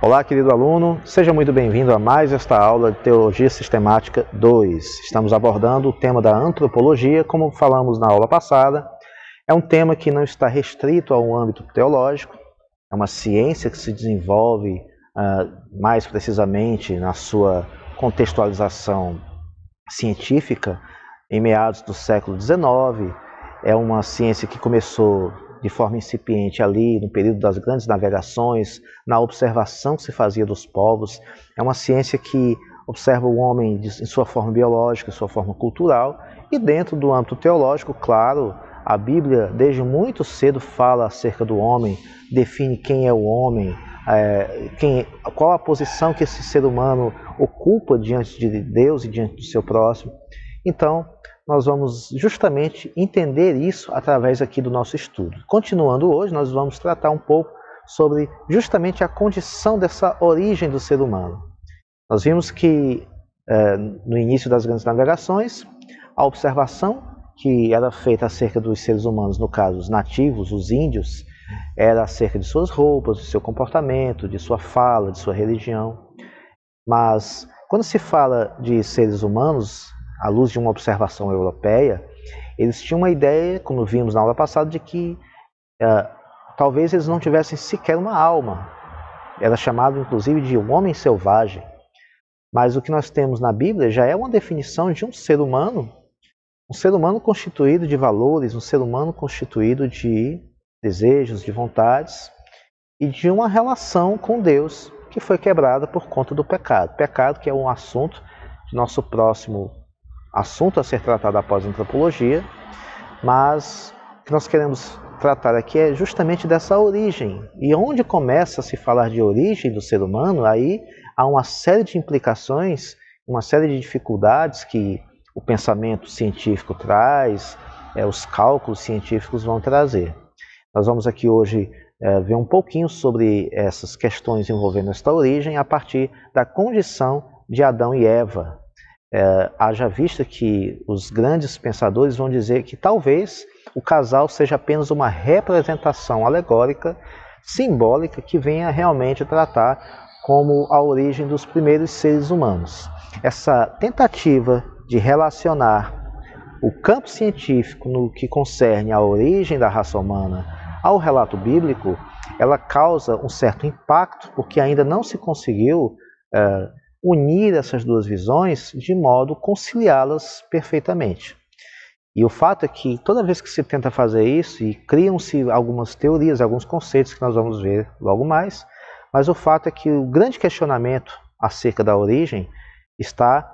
Olá, querido aluno, seja muito bem-vindo a mais esta aula de Teologia Sistemática 2. Estamos abordando o tema da antropologia, como falamos na aula passada. É um tema que não está restrito a um âmbito teológico, é uma ciência que se desenvolve mais precisamente na sua contextualização científica em meados do século XIX. É uma ciência que começou de forma incipiente ali no período das grandes navegações, na observação que se fazia dos povos. É uma ciência que observa o homem em sua forma biológica, em sua forma cultural, e dentro do âmbito teológico, claro, a Bíblia desde muito cedo fala acerca do homem, define quem é o homem, qual a posição que esse ser humano ocupa diante de Deus e diante do seu próximo. Então, nós vamos justamente entender isso através aqui do nosso estudo. Continuando hoje, nós vamos tratar um pouco sobre justamente a condição dessa origem do ser humano. Nós vimos que no início das grandes navegações, a observação que era feita acerca dos seres humanos, no caso os nativos, os índios, era acerca de suas roupas, do seu comportamento, de sua fala, de sua religião. Mas quando se fala de seres humanos, à luz de uma observação europeia, eles tinham uma ideia, como vimos na aula passada, de que talvez eles não tivessem sequer uma alma. Era chamado inclusive de um homem selvagem. Mas o que nós temos na Bíblia já é uma definição de um ser humano constituído de valores, um ser humano constituído de desejos, de vontades e de uma relação com Deus que foi quebrada por conta do pecado. Pecado que é um assunto de nosso próximo assunto a ser tratado após a antropologia, mas o que nós queremos tratar aqui é justamente dessa origem. E onde começa a se falar de origem do ser humano, aí há uma série de implicações, uma série de dificuldades que o pensamento científico traz, os cálculos científicos vão trazer. Nós vamos aqui hoje ver um pouquinho sobre essas questões envolvendo esta origem a partir da condição de Adão e Eva. Haja vista que os grandes pensadores vão dizer que talvez o casal seja apenas uma representação alegórica, simbólica, que venha realmente tratar como a origem dos primeiros seres humanos. Essa tentativa de relacionar o campo científico no que concerne à origem da raça humana ao relato bíblico, ela causa um certo impacto, porque ainda não se conseguiu unir essas duas visões de modo conciliá-las perfeitamente. E o fato é que toda vez que se tenta fazer isso, e criam-se algumas teorias, alguns conceitos que nós vamos ver logo mais, mas o fato é que o grande questionamento acerca da origem está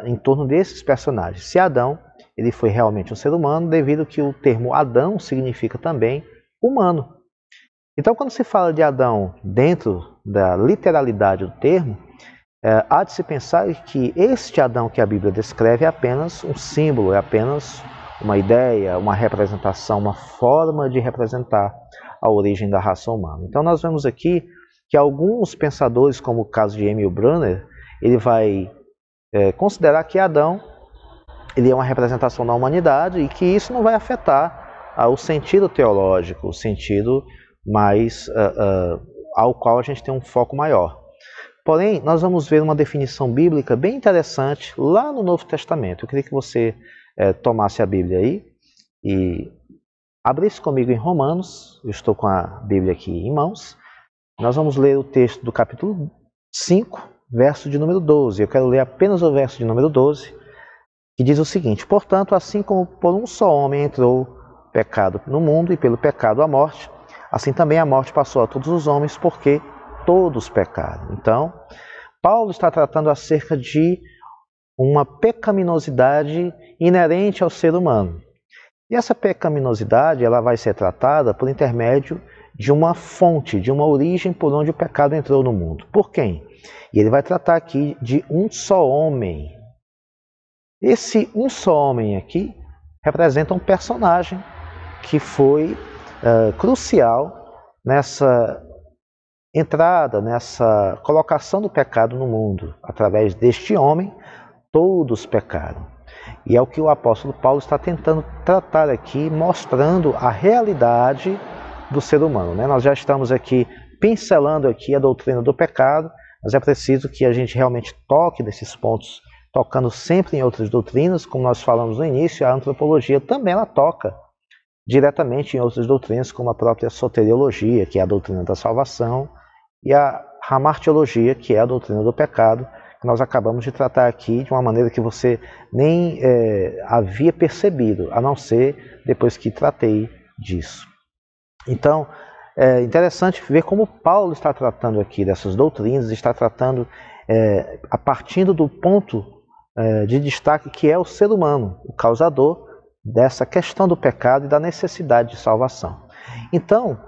em torno desses personagens. Se Adão ele foi realmente um ser humano, devido que o termo Adão significa também humano. Então, quando se fala de Adão dentro da literalidade do termo, há de se pensar que este Adão que a Bíblia descreve é apenas um símbolo, é apenas uma ideia, uma representação, uma forma de representar a origem da raça humana. Então nós vemos aqui que alguns pensadores, como o caso de Emil Brunner, ele vai considerar que Adão ele é uma representação da humanidade e que isso não vai afetar o sentido teológico, o sentido mais ao qual a gente tem um foco maior. Porém, nós vamos ver uma definição bíblica bem interessante lá no Novo Testamento. Eu queria que você tomasse a Bíblia aí e abrisse comigo em Romanos. Eu estou com a Bíblia aqui em mãos. Nós vamos ler o texto do capítulo 5, verso de número 12. Eu quero ler apenas o verso de número 12, que diz o seguinte: portanto, assim como por um só homem entrou o pecado no mundo e pelo pecado a morte, assim também a morte passou a todos os homens, porque todos pecaram. Então, Paulo está tratando acerca de uma pecaminosidade inerente ao ser humano. E essa pecaminosidade ela vai ser tratada por intermédio de uma fonte, de uma origem por onde o pecado entrou no mundo. Por quem? E ele vai tratar aqui de um só homem. Esse um só homem aqui representa um personagem que foi crucial nessa entrada, nessa colocação do pecado no mundo. Através deste homem, todos pecaram. E é o que o apóstolo Paulo está tentando tratar aqui, mostrando a realidade do ser humano. Nós já estamos aqui pincelando aqui a doutrina do pecado, mas é preciso que a gente realmente toque nesses pontos, tocando sempre em outras doutrinas, como nós falamos no início, a antropologia também ela toca diretamente em outras doutrinas, como a própria soteriologia, que é a doutrina da salvação, e a hamartiologia, que é a doutrina do pecado, que nós acabamos de tratar aqui de uma maneira que você nem havia percebido, a não ser depois que tratei disso. Então, é interessante ver como Paulo está tratando aqui dessas doutrinas, está tratando a partir do ponto de destaque que é o ser humano, o causador dessa questão do pecado e da necessidade de salvação. Então,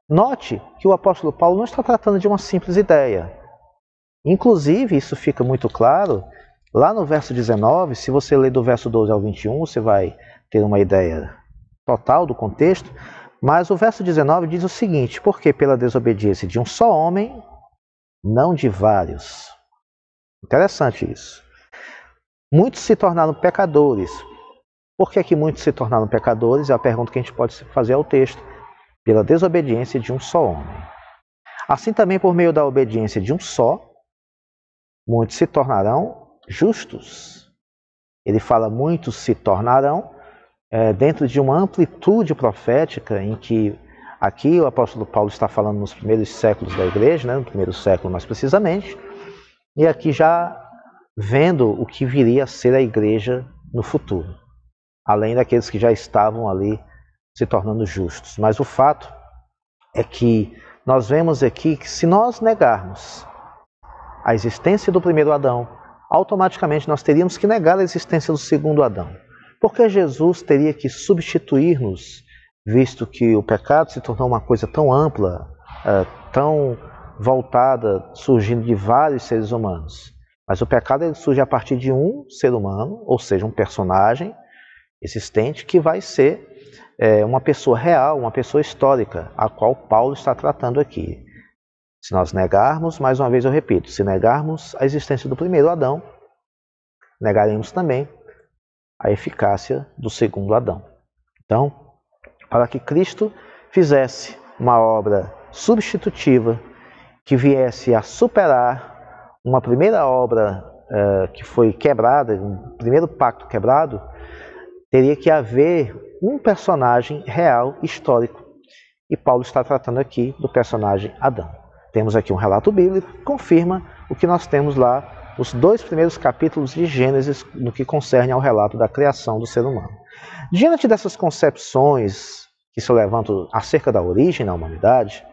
note que o apóstolo Paulo não está tratando de uma simples ideia. Inclusive, isso fica muito claro lá no verso 19, se você ler do verso 12 ao 21, você vai ter uma ideia total do contexto, mas o verso 19 diz o seguinte: porque pela desobediência de um só homem, não de vários. Interessante isso. Muitos se tornaram pecadores. Por que que muitos se tornaram pecadores? É a pergunta que a gente pode fazer ao texto. Pela desobediência de um só homem. Assim também por meio da obediência de um só, muitos se tornarão justos. Ele fala muitos se tornarão dentro de uma amplitude profética em que aqui o apóstolo Paulo está falando nos primeiros séculos da igreja, né, no primeiro século mais precisamente, e aqui já vendo o que viria a ser a igreja no futuro, além daqueles que já estavam ali se tornando justos. Mas o fato é que nós vemos aqui que se nós negarmos a existência do primeiro Adão, automaticamente nós teríamos que negar a existência do segundo Adão. Porque Jesus teria que substituir-nos, visto que o pecado se tornou uma coisa tão ampla, tão voltada, surgindo de vários seres humanos. Mas o pecado ele surge a partir de um ser humano, ou seja, um personagem existente que vai ser uma pessoa real, uma pessoa histórica, a qual Paulo está tratando aqui. Se nós negarmos, mais uma vez eu repito, se negarmos a existência do primeiro Adão, negaremos também a eficácia do segundo Adão. Então, para que Cristo fizesse uma obra substitutiva que viesse a superar uma primeira obra que foi quebrada, um primeiro pacto quebrado, teria que haver um personagem real, histórico. E Paulo está tratando aqui do personagem Adão. Temos aqui um relato bíblico que confirma o que nós temos lá nos 2 primeiros capítulos de Gênesis, no que concerne ao relato da criação do ser humano. Diante dessas concepções que se levantam acerca da origem da humanidade,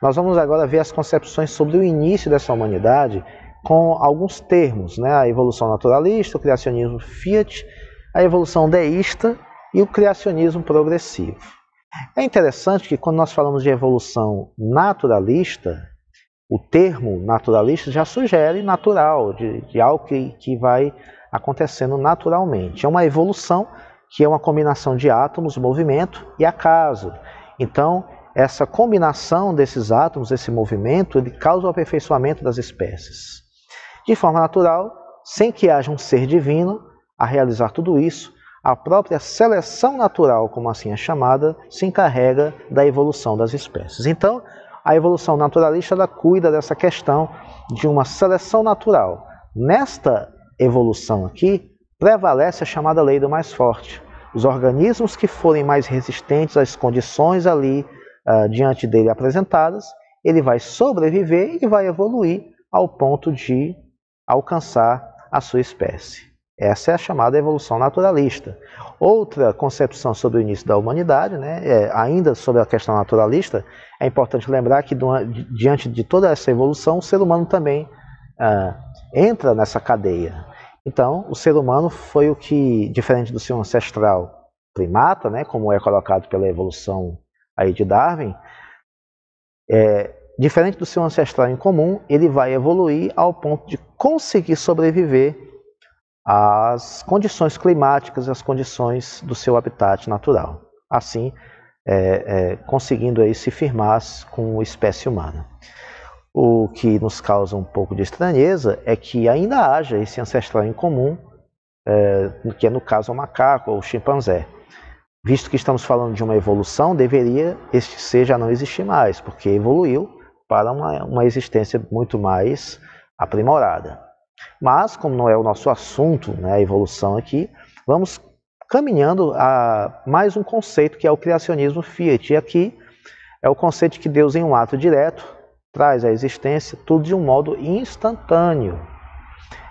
nós vamos agora ver as concepções sobre o início dessa humanidade com alguns termos, né? A evolução naturalista, o criacionismo fiat, a evolução deísta e o criacionismo progressivo. É interessante que quando nós falamos de evolução naturalista, o termo naturalista já sugere natural, de algo que vai acontecendo naturalmente. É uma evolução que é uma combinação de átomos, movimento e acaso. Então, essa combinação desses átomos, esse movimento, ele causa o aperfeiçoamento das espécies. De forma natural, sem que haja um ser divino a realizar tudo isso, a própria seleção natural, como assim é chamada, se encarrega da evolução das espécies. Então, a evolução naturalista ela cuida dessa questão de uma seleção natural. Nesta evolução aqui, prevalece a chamada lei do mais forte. Os organismos que forem mais resistentes às condições ali diante dele apresentadas, ele vai sobreviver e vai evoluir ao ponto de alcançar a sua espécie. Essa é a chamada evolução naturalista. Outra concepção sobre o início da humanidade, né, ainda sobre a questão naturalista, é importante lembrar que diante de toda essa evolução, o ser humano também entra nessa cadeia. Então, o ser humano foi o que, diferente do seu ancestral primata, né, como é colocado pela evolução aí de Darwin, diferente do seu ancestral em comum, ele vai evoluir ao ponto de conseguir sobreviver às condições climáticas, às condições do seu habitat natural. Assim, conseguindo aí se firmar com a espécie humana. O que nos causa um pouco de estranheza é que ainda haja esse ancestral em comum, que é no caso o macaco ou o chimpanzé. Visto que estamos falando de uma evolução, deveria este ser já não existir mais, porque evoluiu para uma existência muito mais aprimorada. Mas, como não é o nosso assunto, né, a evolução aqui, vamos caminhando a mais um conceito que é o criacionismo Fiat. E aqui é o conceito de que Deus, em um ato direto, traz à existência tudo de um modo instantâneo.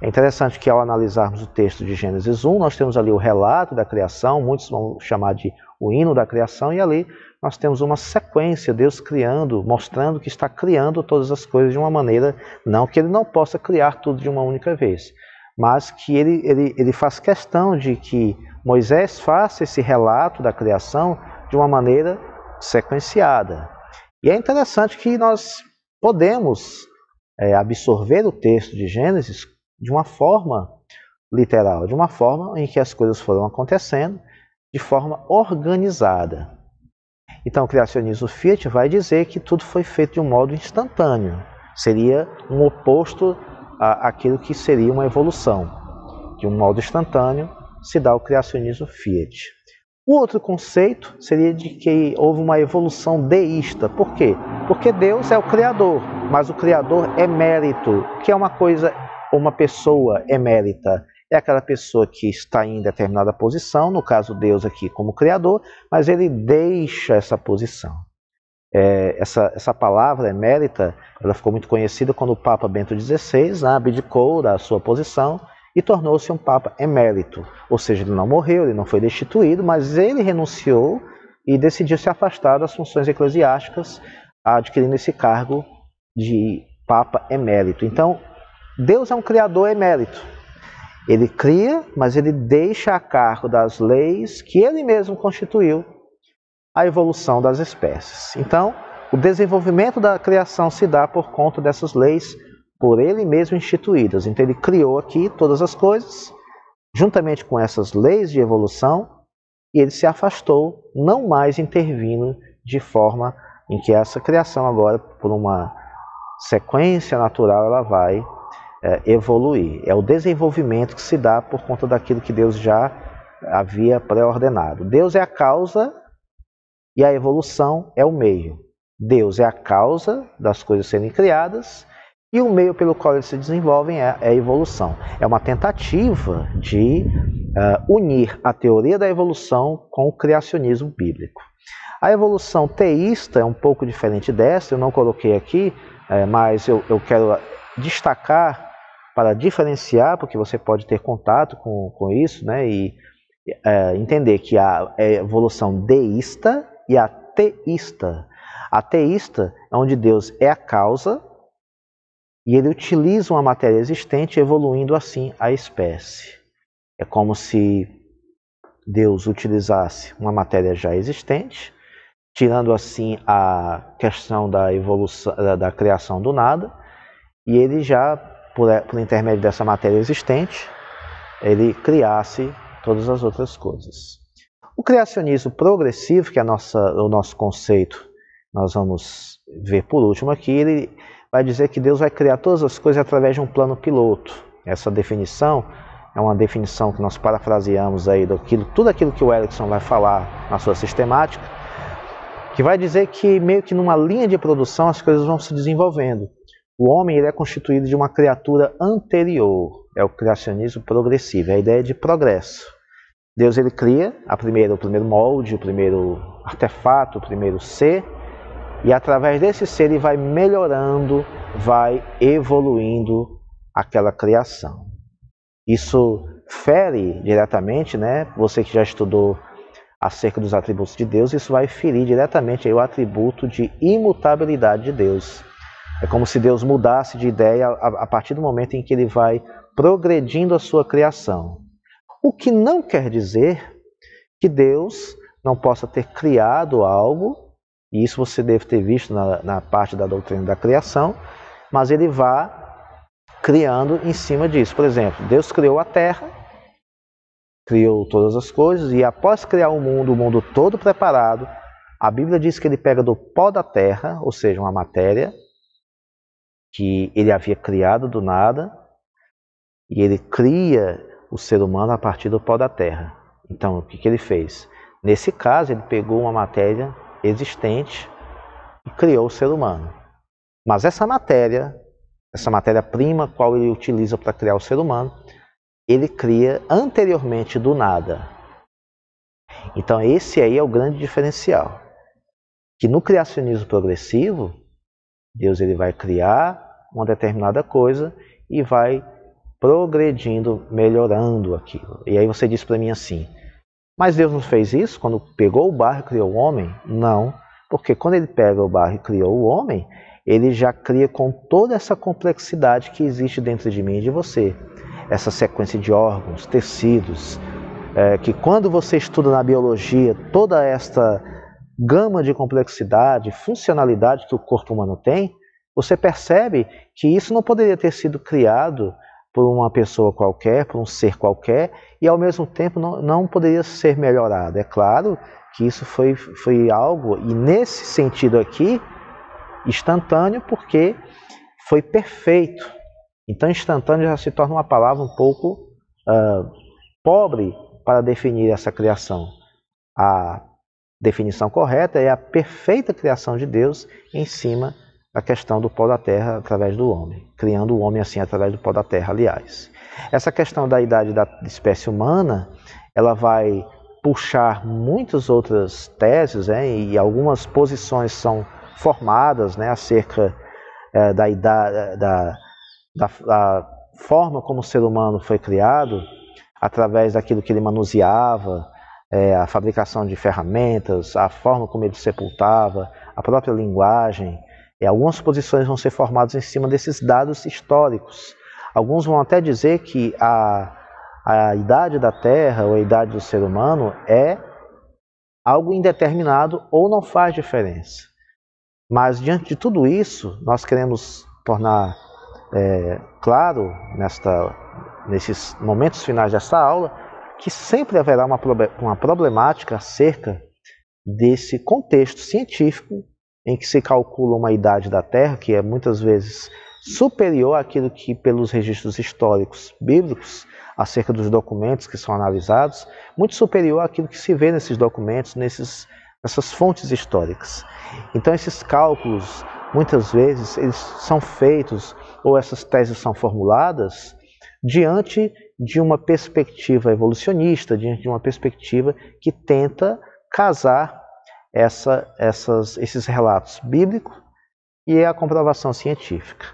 É interessante que ao analisarmos o texto de Gênesis 1, nós temos ali o relato da criação, muitos vão chamar de o hino da criação, e ali nós temos uma sequência, Deus criando, mostrando que está criando todas as coisas de uma maneira, não que ele não possa criar tudo de uma única vez, mas que ele faz questão de que Moisés faça esse relato da criação de uma maneira sequenciada. E é interessante que nós podemos absorver o texto de Gênesis de uma forma literal, de uma forma em que as coisas foram acontecendo de forma organizada. Então o criacionismo Fiat vai dizer que tudo foi feito de um modo instantâneo. Seria um oposto àquilo que seria uma evolução. De um modo instantâneo se dá o criacionismo Fiat. O outro conceito seria de que houve uma evolução deísta. Por quê? Porque Deus é o Criador, mas o Criador é mérito, que é uma coisa, uma pessoa emérita. É aquela pessoa que está em determinada posição, no caso Deus aqui como Criador, mas ele deixa essa posição. Essa palavra emérita, ela ficou muito conhecida quando o Papa Bento XVI abdicou da sua posição e tornou-se um Papa emérito. Ou seja, ele não morreu, ele não foi destituído, mas ele renunciou e decidiu se afastar das funções eclesiásticas, adquirindo esse cargo de Papa emérito. Então, Deus é um Criador emérito. Ele cria, mas ele deixa a cargo das leis que ele mesmo constituiu a evolução das espécies. Então, o desenvolvimento da criação se dá por conta dessas leis por ele mesmo instituídas. Então, ele criou aqui todas as coisas, juntamente com essas leis de evolução, e ele se afastou, não mais intervindo de forma em que essa criação agora, por uma sequência natural, ela vai evoluir. É o desenvolvimento que se dá por conta daquilo que Deus já havia pré-ordenado. Deus é a causa e a evolução é o meio. Deus é a causa das coisas serem criadas e o meio pelo qual eles se desenvolvem é a evolução. É uma tentativa de unir a teoria da evolução com o criacionismo bíblico. A evolução teísta é um pouco diferente dessa, eu não coloquei aqui, mas eu quero destacar para diferenciar, porque você pode ter contato com isso, né, e entender que há a evolução deísta e a teísta. A teísta é onde Deus é a causa e ele utiliza uma matéria existente, evoluindo assim a espécie. É como se Deus utilizasse uma matéria já existente, tirando assim a questão da evolução, da criação do nada, e ele já, por intermédio dessa matéria existente, ele criasse todas as outras coisas. O criacionismo progressivo, que é o nosso conceito, nós vamos ver por último aqui, ele vai dizer que Deus vai criar todas as coisas através de um plano piloto. Essa definição é uma definição que nós parafraseamos aí tudo aquilo que o Erickson vai falar na sua sistemática, que vai dizer que meio que numa linha de produção as coisas vão se desenvolvendo. O homem ele é constituído de uma criatura anterior, é o criacionismo progressivo, é a ideia de progresso. Deus ele cria o primeiro molde, o primeiro artefato, o primeiro ser, e através desse ser ele vai melhorando, vai evoluindo aquela criação. Isso fere diretamente, né? Você que já estudou acerca dos atributos de Deus, isso vai ferir diretamente aí o atributo de imutabilidade de Deus. É como se Deus mudasse de ideia a partir do momento em que ele vai progredindo a sua criação. O que não quer dizer que Deus não possa ter criado algo, e isso você deve ter visto na parte da doutrina da criação, mas ele vai criando em cima disso. Por exemplo, Deus criou a terra, criou todas as coisas, e após criar o mundo todo preparado, a Bíblia diz que ele pega do pó da terra, ou seja, uma matéria, que ele havia criado do nada, e ele cria o ser humano a partir do pó da terra. Então, o que ele fez? Nesse caso, ele pegou uma matéria existente e criou o ser humano. Mas essa matéria-prima, qual ele utiliza para criar o ser humano, ele cria anteriormente do nada. Então esse aí é o grande diferencial. Que no criacionismo progressivo, Deus ele vai criar uma determinada coisa e vai progredindo, melhorando aquilo. E aí você diz para mim assim, mas Deus não fez isso quando pegou o barro e criou o homem? Não, porque quando ele pega o barro e criou o homem, ele já cria com toda essa complexidade que existe dentro de mim e de você. Essa sequência de órgãos, tecidos, que quando você estuda na biologia toda esta gama de complexidade, funcionalidade que o corpo humano tem, você percebe que isso não poderia ter sido criado por uma pessoa qualquer, por um ser qualquer, e ao mesmo tempo não poderia ser melhorado. É claro que isso foi algo, e nesse sentido aqui, instantâneo, porque foi perfeito. Então instantâneo já se torna uma palavra um pouco pobre para definir essa criação. A definição correta é a perfeita criação de Deus em cima da questão do pó da terra através do homem, criando o homem assim através do pó da terra, aliás. Essa questão da idade da espécie humana, ela vai puxar muitas outras teses, e algumas posições são formadas, acerca da idade, da forma como o ser humano foi criado, através daquilo que ele manuseava, a fabricação de ferramentas, a forma como ele sepultava, a própria linguagem. Algumas posições vão ser formadas em cima desses dados históricos. Alguns vão até dizer que a idade da Terra ou a idade do ser humano é algo indeterminado ou não faz diferença. Mas diante de tudo isso, nós queremos tornar claro nesses momentos finais desta aula que sempre haverá uma problemática acerca desse contexto científico em que se calcula uma idade da Terra que é muitas vezes superior àquilo que pelos registros históricos bíblicos, acerca dos documentos que são analisados, muito superior àquilo que se vê nesses documentos, nessas fontes históricas. Então esses cálculos, muitas vezes, eles são feitos, ou essas teses são formuladas, diante de uma perspectiva evolucionista, diante de uma perspectiva que tenta casar esses relatos bíblicos e a comprovação científica.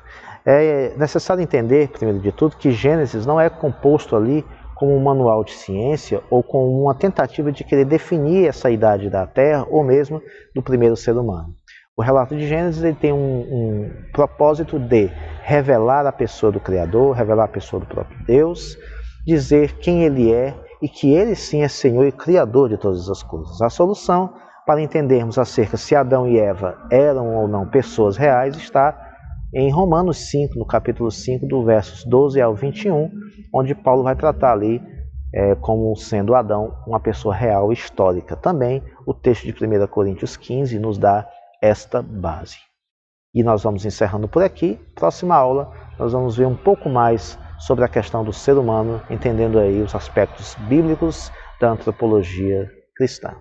É necessário entender, primeiro de tudo, que Gênesis não é composto ali como um manual de ciência ou com uma tentativa de querer definir essa idade da Terra ou mesmo do primeiro ser humano. O relato de Gênesis ele tem um propósito de revelar a pessoa do Criador, revelar a pessoa do próprio Deus, dizer quem Ele é e que Ele sim é Senhor e Criador de todas as coisas. A solução para entendermos acerca se Adão e Eva eram ou não pessoas reais está em Romanos 5, no capítulo 5, do versos 12 ao 21, onde Paulo vai tratar ali como sendo Adão uma pessoa real histórica. Também o texto de 1 Coríntios 15 nos dá esta base. E nós vamos encerrando por aqui. Próxima aula nós vamos ver um pouco mais sobre a questão do ser humano, entendendo aí os aspectos bíblicos da antropologia cristã.